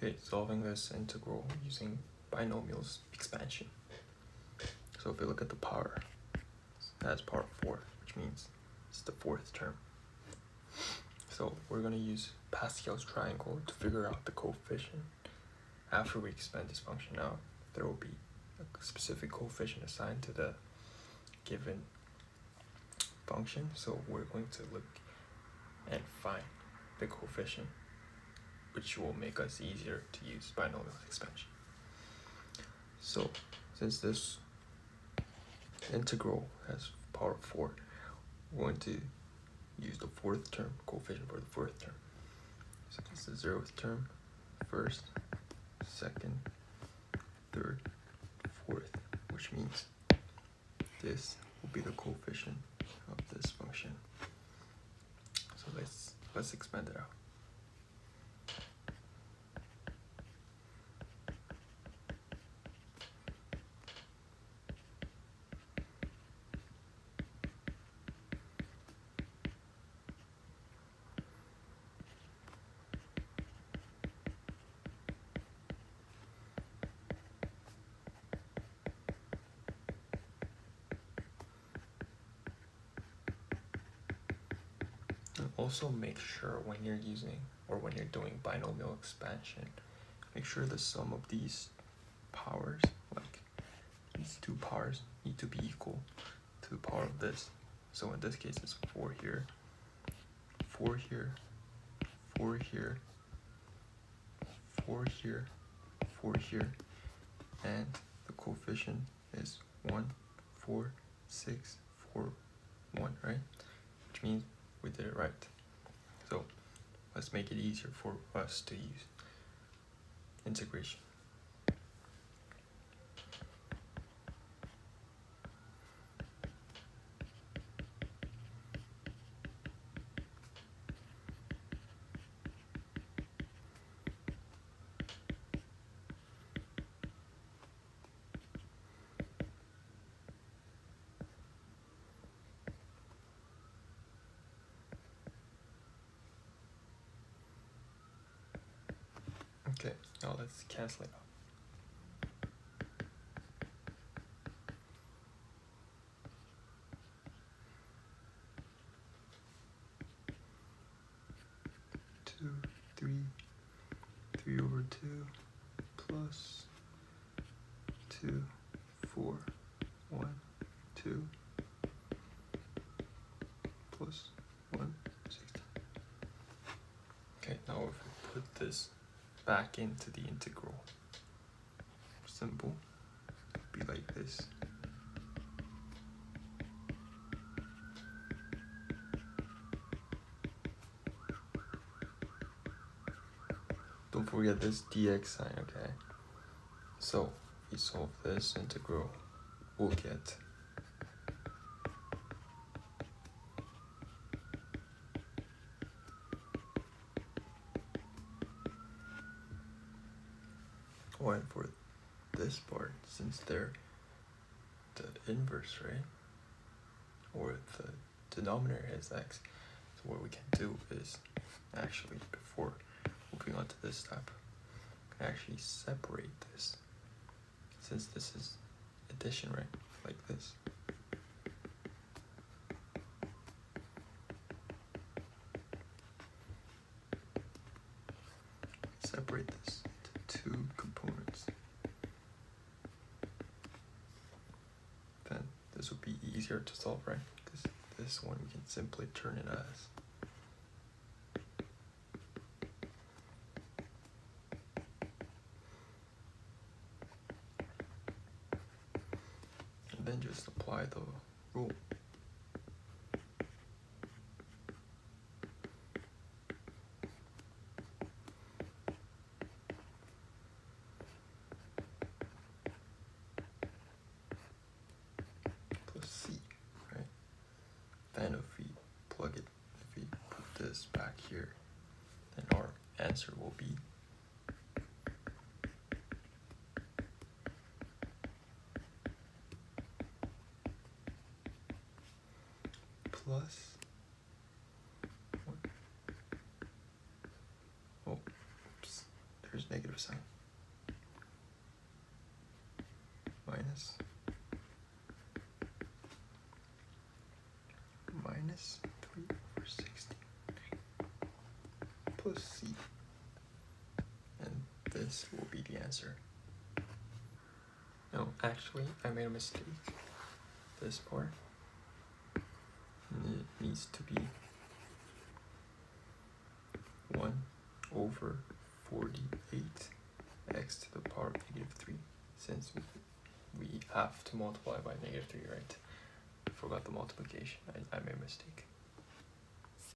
Okay, solving this integral using binomials expansion. So if you look at the power, it has power 4, which means it's the fourth term. So we're going to use Pascal's triangle to figure out the coefficient. After we expand this function out, there will be a specific coefficient assigned to the given function. So we're going to look and find the coefficient, which will make us easier to use binomial expansion. So since this integral has power 4, we're going to use the fourth term, coefficient for the fourth term. So this is the 0th term, first, second, third, fourth, which means this will be the coefficient of this function. So let's expand it out. And also make sure when you're using or when you're doing binomial expansion, make sure the sum of these powers, like these two powers, need to be equal to the power of this. So in this case, it's 4 here, 4 here, 4 here, 4 here, 4 here, and the coefficient is 1, 4, 6, 4, 1, right? Which means we did it right. So let's make it easier for us to use integration. Okay, now let's cancel it out. Two, 3 over 2 plus 2, 4, 1, 2 plus 1, 6. Okay, now if we put this back into the integral symbol, it'll be like this. Don't forget this dx sign, okay? So if we solve this integral, we'll get one for this part, since they're the inverse, right? Or the denominator is x. So what we can do is actually, before moving on to this step, we can actually separate this, since this is addition, right? Like this. Separate this into 2 components. Then this would be easier to solve, right? Because this one we can simply turn it as and then just apply the rule. Plus c, right? Then if we plug it, if we put this back here, then our answer will be plus 1. Oh, oops, Here's negative sign. Minus 3/16 plus c. And this will be the answer. No, actually, I made a mistake. This part needs to be 1/48 x to the power of -3, since we have to multiply by -3, right? I forgot the multiplication. I made a mistake.